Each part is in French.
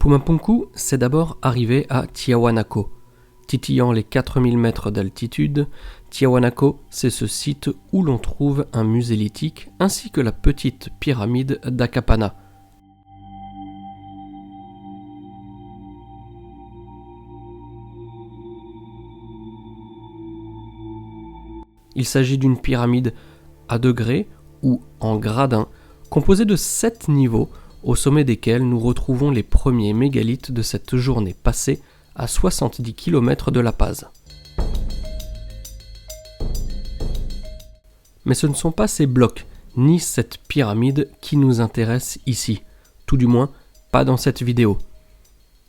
Pumapunku, c'est d'abord arriver à Tiahuanaco. Titillant les 4000 mètres d'altitude, Tiahuanaco, c'est ce site où l'on trouve un musée lithique ainsi que la petite pyramide d'Akapana. Il s'agit d'une pyramide à degrés ou en gradins, composée de 7 niveaux, au sommet desquels nous retrouvons les premiers mégalithes de cette journée passée à 70 km de La Paz. Mais ce ne sont pas ces blocs, ni cette pyramide qui nous intéressent ici, tout du moins pas dans cette vidéo.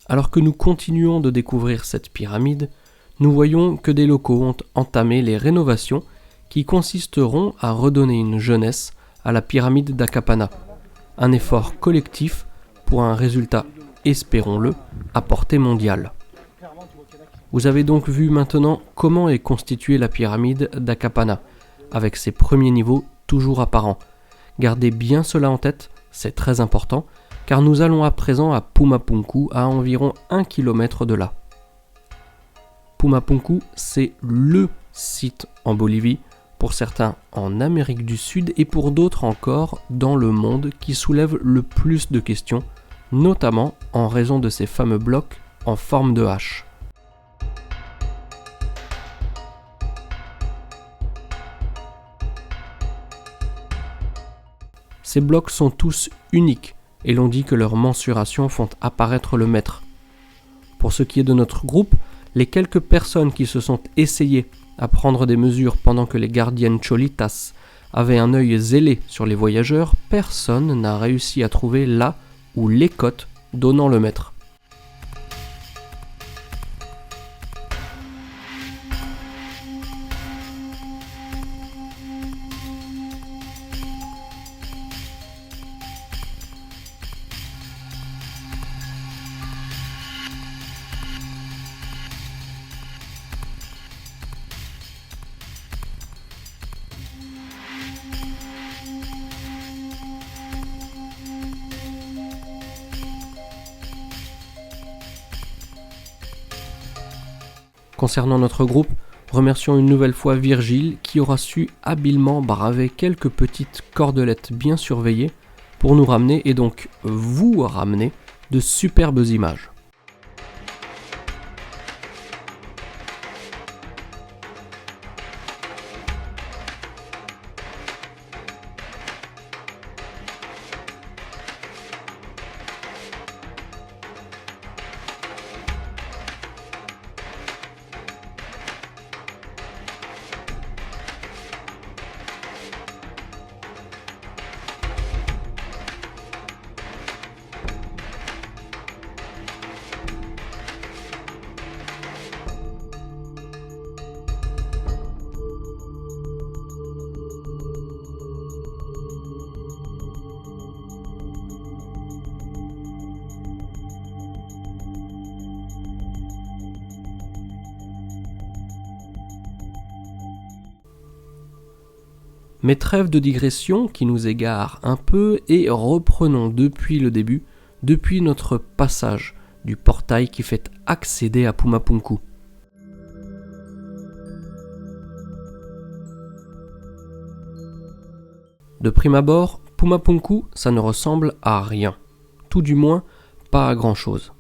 Alors que nous continuons de découvrir cette pyramide, nous voyons que des locaux ont entamé les rénovations qui consisteront à redonner une jeunesse à la pyramide d'Akapana. Un effort collectif pour un résultat, espérons-le, à portée mondiale. Vous avez donc vu maintenant comment est constituée la pyramide d'Akapana, avec ses premiers niveaux toujours apparents. Gardez bien cela en tête, c'est très important, car nous allons à présent à Pumapunku, à environ 1 km de là. Pumapunku, c'est LE site en Bolivie, pour certains en Amérique du Sud et pour d'autres encore dans le monde qui soulève le plus de questions, notamment en raison de ces fameux blocs en forme de hache. Ces blocs sont tous uniques et l'on dit que leurs mensurations font apparaître le maître. Pour ce qui est de notre groupe, les quelques personnes qui se sont essayées à prendre des mesures pendant que les gardiennes cholitas avaient un œil zélé sur les voyageurs, personne n'a réussi à trouver là ou les côtes donnant le maître. Concernant notre groupe, remercions une nouvelle fois Virgile qui aura su habilement braver quelques petites cordelettes bien surveillées pour nous ramener et donc vous ramener de superbes images. Mais trêve de digression qui nous égare un peu et reprenons depuis le début, depuis notre passage du portail qui fait accéder à Pumapunku. De prime abord, Pumapunku, ça ne ressemble à rien, tout du moins pas à grand chose.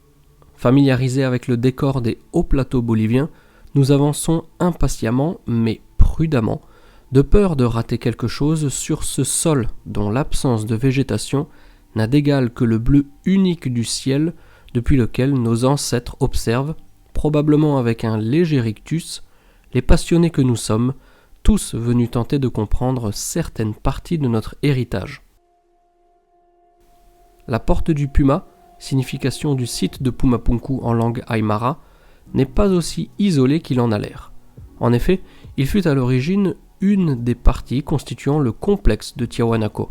Familiarisés avec le décor des hauts plateaux boliviens, nous avançons impatiemment mais prudemment, de peur de rater quelque chose sur ce sol dont l'absence de végétation n'a d'égal que le bleu unique du ciel depuis lequel nos ancêtres observent, probablement avec un léger rictus, les passionnés que nous sommes, tous venus tenter de comprendre certaines parties de notre héritage. La porte du Puma, signification du site de Pumapunku en langue aymara, n'est pas aussi isolée qu'il en a l'air. En effet, il fut à l'origine une des parties constituant le complexe de Tiahuanaco.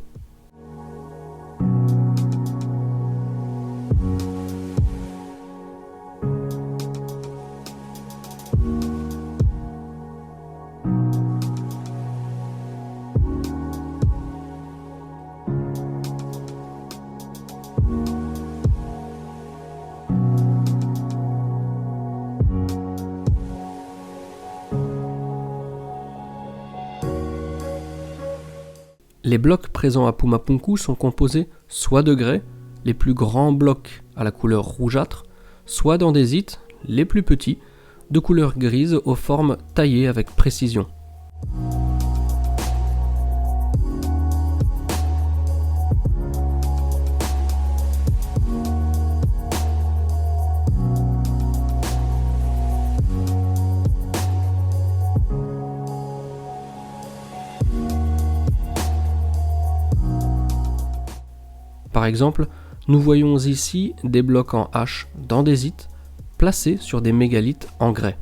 Les blocs présents à Pumapunku sont composés soit de grès, les plus grands blocs à la couleur rougeâtre, soit d'andésite, les plus petits, de couleur grise aux formes taillées avec précision. Par exemple, nous voyons ici des blocs en H d'andésite placés sur des mégalithes en grès.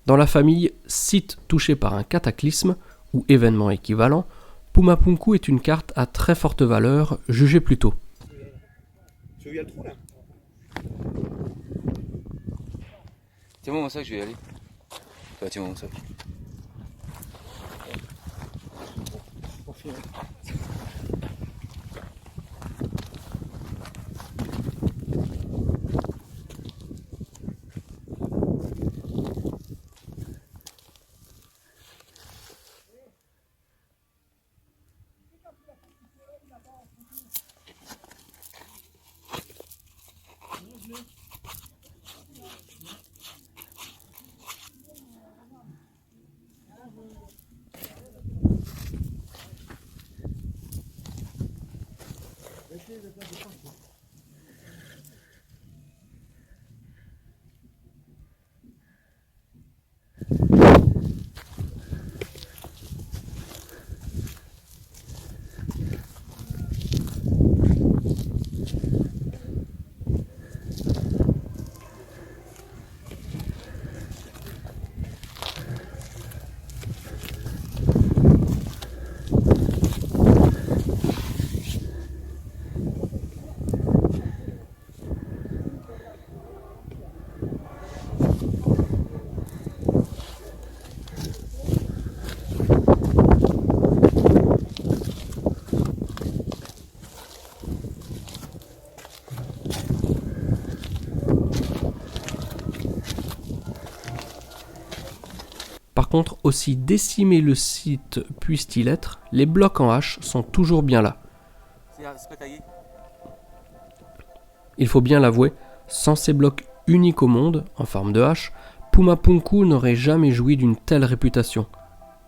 Dans la famille site touché par un cataclysme ou événement équivalent, Pumapunku est une carte à très forte valeur, jugée plus tôt. Tiens-moi mon sac, je vais y aller. Enfin, tiens-moi mon sac. Par contre, aussi décimé le site puisse-t-il être, les blocs en H sont toujours bien là. Il faut bien l'avouer, sans ces blocs uniques au monde, en forme de H, Pumapunku n'aurait jamais joui d'une telle réputation.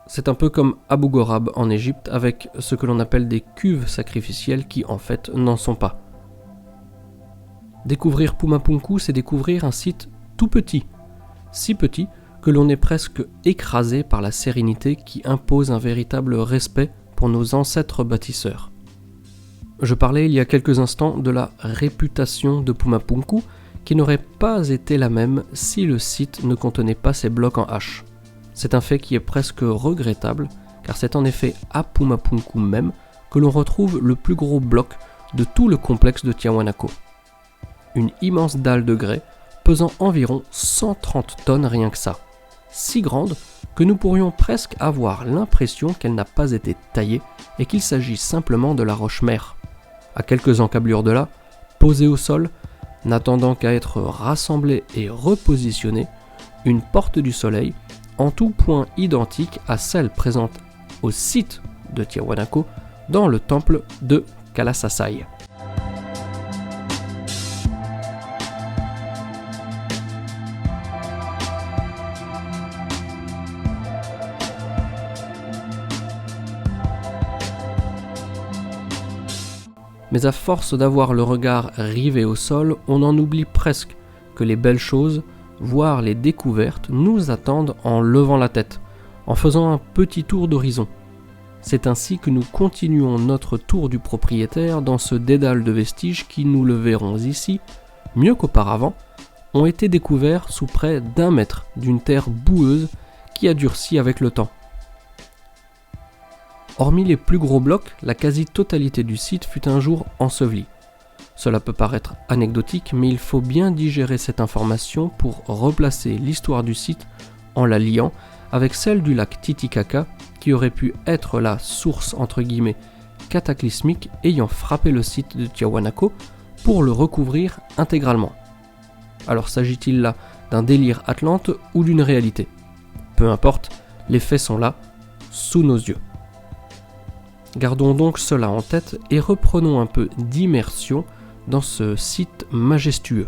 C'est un peu comme Abu Ghorab en Égypte avec ce que l'on appelle des cuves sacrificielles qui en fait n'en sont pas. Découvrir Pumapunku, c'est découvrir un site tout petit, si petit que l'on est presque écrasé par la sérénité qui impose un véritable respect pour nos ancêtres bâtisseurs. Je parlais il y a quelques instants de la réputation de Pumapunku qui n'aurait pas été la même si le site ne contenait pas ces blocs en H. C'est un fait qui est presque regrettable car c'est en effet à Pumapunku même que l'on retrouve le plus gros bloc de tout le complexe de Tiahuanaco. Une immense dalle de grès pesant environ 130 tonnes rien que ça. Si grande que nous pourrions presque avoir l'impression qu'elle n'a pas été taillée et qu'il s'agit simplement de la roche-mère. À quelques encablures de là, posée au sol, n'attendant qu'à être rassemblée et repositionnée, une porte du soleil, en tout point identique à celle présente au site de Tiahuanaco dans le temple de Kalasasai. Mais à force d'avoir le regard rivé au sol, on en oublie presque que les belles choses, voire les découvertes, nous attendent en levant la tête, en faisant un petit tour d'horizon. C'est ainsi que nous continuons notre tour du propriétaire dans ce dédale de vestiges qui, nous le verrons ici, mieux qu'auparavant, ont été découverts sous près d'1 mètre d'une terre boueuse qui a durci avec le temps. Hormis les plus gros blocs, la quasi-totalité du site fut un jour ensevelie. Cela peut paraître anecdotique, mais il faut bien digérer cette information pour replacer l'histoire du site en la liant avec celle du lac Titicaca, qui aurait pu être la source entre guillemets cataclysmique ayant frappé le site de Tiahuanaco pour le recouvrir intégralement. Alors s'agit-il là d'un délire atlante ou d'une réalité ? Peu importe, les faits sont là, sous nos yeux. Gardons donc cela en tête et reprenons un peu d'immersion dans ce site majestueux.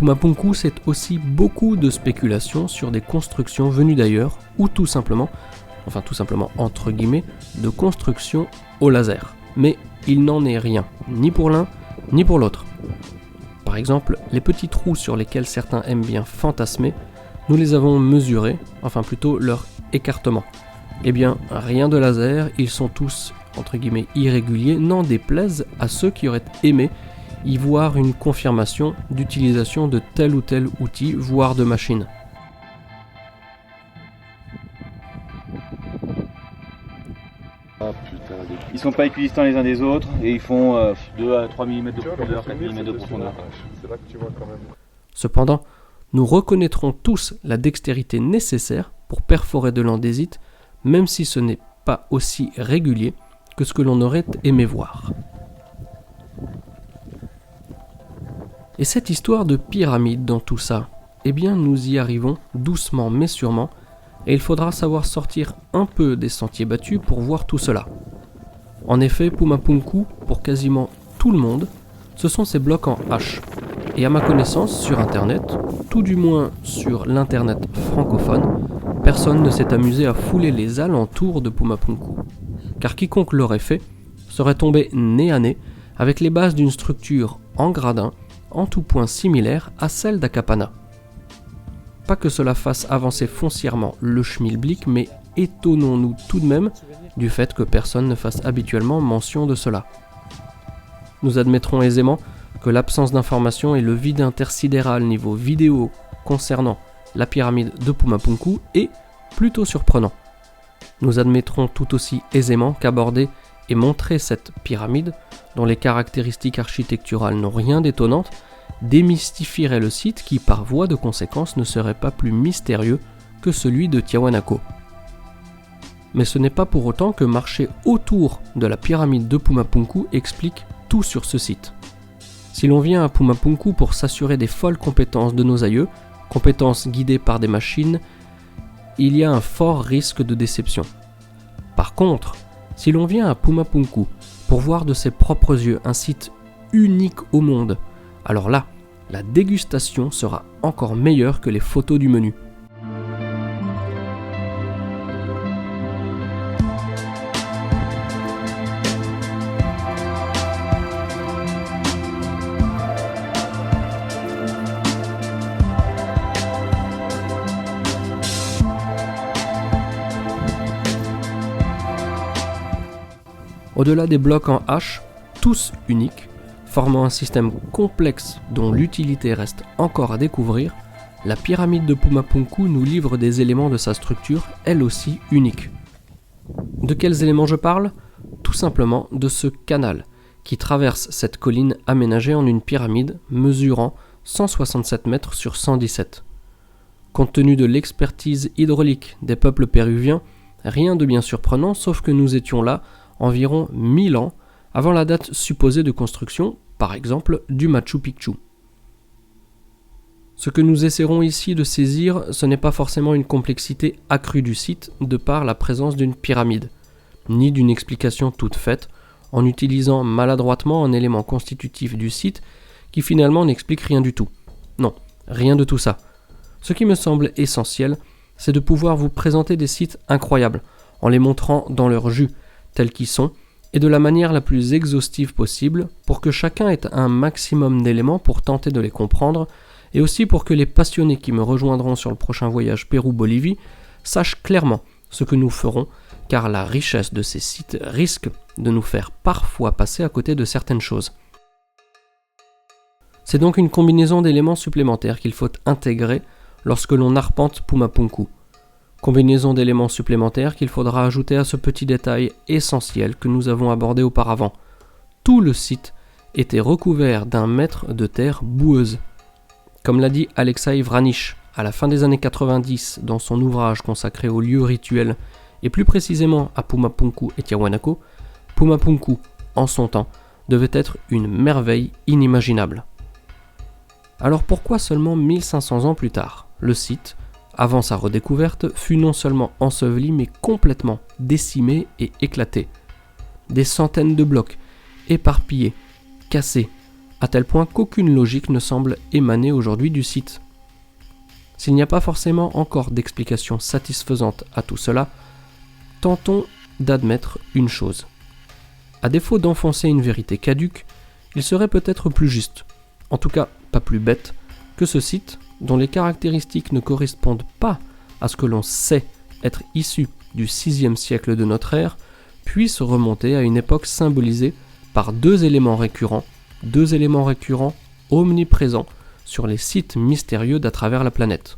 Pumapunku, c'est aussi beaucoup de spéculations sur des constructions venues d'ailleurs, ou tout simplement entre guillemets, de constructions au laser. Mais il n'en est rien, ni pour l'un, ni pour l'autre. Par exemple, les petits trous sur lesquels certains aiment bien fantasmer, nous les avons mesurés, enfin plutôt leur écartement. Eh bien, rien de laser, ils sont tous, entre guillemets, irréguliers, n'en déplaise à ceux qui auraient aimé y voir une confirmation d'utilisation de tel ou tel outil, voire de machine. Ah putain, Ils sont pas équidistants les uns des autres et ils font 2 à 3 mm de profondeur, 4 mm de profondeur. c'est là que tu vois quand même. Cependant, nous reconnaîtrons tous la dextérité nécessaire pour perforer de l'andésite, même si ce n'est pas aussi régulier que ce que l'on aurait aimé voir. Et cette histoire de pyramide dans tout ça, eh bien nous y arrivons doucement mais sûrement, et il faudra savoir sortir un peu des sentiers battus pour voir tout cela. En effet, Pumapunku, pour quasiment tout le monde, ce sont ces blocs en H. Et à ma connaissance, sur internet, tout du moins sur l'internet francophone, personne ne s'est amusé à fouler les alentours de Pumapunku. Car quiconque l'aurait fait serait tombé nez à nez avec les bases d'une structure en gradin, en tout point similaire à celle d'Akapana. Pas que cela fasse avancer foncièrement le schmilblick, mais étonnons-nous tout de même du fait que personne ne fasse habituellement mention de cela. Nous admettrons aisément que l'absence d'information et le vide intersidéral niveau vidéo concernant la pyramide de Pumapunku est plutôt surprenant. Nous admettrons tout aussi aisément qu'aborder et montrer cette pyramide, dont les caractéristiques architecturales n'ont rien d'étonnante, démystifierait le site qui, par voie de conséquence, ne serait pas plus mystérieux que celui de Tiahuanaco. Mais ce n'est pas pour autant que marcher autour de la pyramide de Pumapunku explique tout sur ce site. Si l'on vient à Pumapunku pour s'assurer des folles compétences de nos aïeux, compétences guidées par des machines, il y a un fort risque de déception. Par contre, si l'on vient à Pumapunku pour voir de ses propres yeux un site unique au monde, alors là, la dégustation sera encore meilleure que les photos du menu. Au-delà des blocs en H, tous uniques, formant un système complexe dont l'utilité reste encore à découvrir, la pyramide de Pumapunku nous livre des éléments de sa structure, elle aussi unique. De quels éléments je parle ? Tout simplement de ce canal qui traverse cette colline aménagée en une pyramide mesurant 167 mètres sur 117. Compte tenu de l'expertise hydraulique des peuples péruviens, Rien de bien surprenant, sauf que nous étions là environ 1000 ans avant la date supposée de construction, par exemple, du Machu Picchu. Ce que nous essaierons ici de saisir, ce n'est pas forcément une complexité accrue du site de par la présence d'une pyramide, ni d'une explication toute faite, en utilisant maladroitement un élément constitutif du site qui finalement n'explique rien du tout. Non, rien de tout ça. Ce qui me semble essentiel, c'est de pouvoir vous présenter des sites incroyables, en les montrant dans leur jus, tels qu'ils sont, et de la manière la plus exhaustive possible, pour que chacun ait un maximum d'éléments pour tenter de les comprendre, et aussi pour que les passionnés qui me rejoindront sur le prochain voyage Pérou-Bolivie sachent clairement ce que nous ferons, car la richesse de ces sites risque de nous faire parfois passer à côté de certaines choses. C'est donc une combinaison d'éléments supplémentaires qu'il faut intégrer lorsque l'on arpente Pumapunku. Combinaison d'éléments supplémentaires qu'il faudra ajouter à ce petit détail essentiel que nous avons abordé auparavant. Tout le site était recouvert d'un mètre de terre boueuse. Comme l'a dit Alexei Vranić à la fin des années 90 dans son ouvrage consacré aux lieux rituels et plus précisément à Pumapunku et Tiahuanaco, Pumapunku, en son temps, devait être une merveille inimaginable. Alors pourquoi seulement 1500 ans plus tard, le site, avant sa redécouverte, fut non seulement enseveli mais complètement décimé et éclaté. Des centaines de blocs, éparpillés, cassés, à tel point qu'aucune logique ne semble émaner aujourd'hui du site. S'il n'y a pas forcément encore d'explication satisfaisante à tout cela, tentons d'admettre une chose. À défaut d'enfoncer une vérité caduque, il serait peut-être plus juste, en tout cas pas plus bête, que ce site, dont les caractéristiques ne correspondent pas à ce que l'on sait être issu du 6e siècle de notre ère, puisse remonter à une époque symbolisée par deux éléments récurrents omniprésents sur les sites mystérieux d'à travers la planète.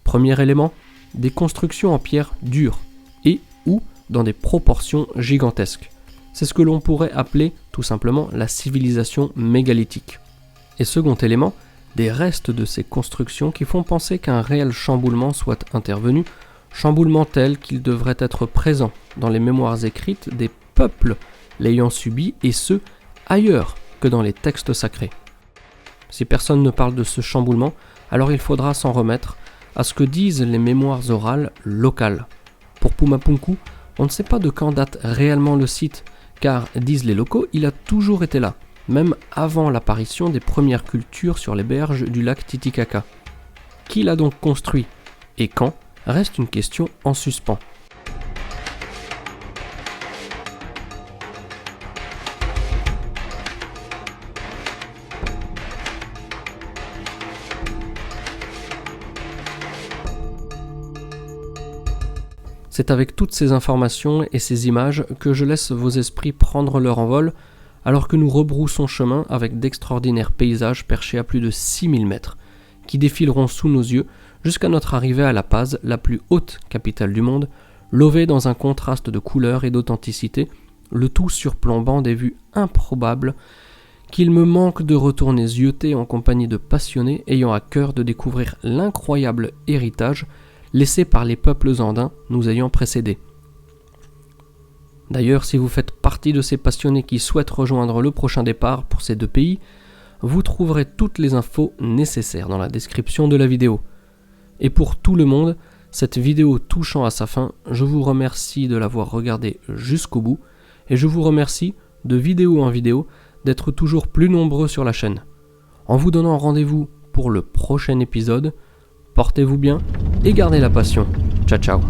Premier élément, des constructions en pierre dure et ou dans des proportions gigantesques. C'est ce que l'on pourrait appeler tout simplement la civilisation mégalithique. Et second élément, des restes de ces constructions qui font penser qu'un réel chamboulement soit intervenu, chamboulement tel qu'il devrait être présent dans les mémoires écrites des peuples l'ayant subi et ce, ailleurs que dans les textes sacrés. Si personne ne parle de ce chamboulement, alors il faudra s'en remettre à ce que disent les mémoires orales locales. Pour Pumapunku, on ne sait pas de quand date réellement le site, car, disent les locaux, il a toujours été là, même avant l'apparition des premières cultures sur les berges du lac Titicaca. Qui l'a donc construit et quand reste une question en suspens. C'est avec toutes ces informations et ces images que je laisse vos esprits prendre leur envol alors que nous rebroussons chemin avec d'extraordinaires paysages perchés à plus de 6000 mètres qui défileront sous nos yeux jusqu'à notre arrivée à La Paz, la plus haute capitale du monde, lovée dans un contraste de couleurs et d'authenticité, le tout surplombant des vues improbables qu'il me manque de retourner zioter en compagnie de passionnés ayant à cœur de découvrir l'incroyable héritage laissé par les peuples andins nous ayant précédés. D'ailleurs, si vous faites partie de ces passionnés qui souhaitent rejoindre le prochain départ pour ces deux pays, vous trouverez toutes les infos nécessaires dans la description de la vidéo. Et pour tout le monde, cette vidéo touchant à sa fin, je vous remercie de l'avoir regardée jusqu'au bout, et je vous remercie, de vidéo en vidéo, d'être toujours plus nombreux sur la chaîne. En vous donnant rendez-vous pour le prochain épisode, portez-vous bien et gardez la passion. Ciao ciao.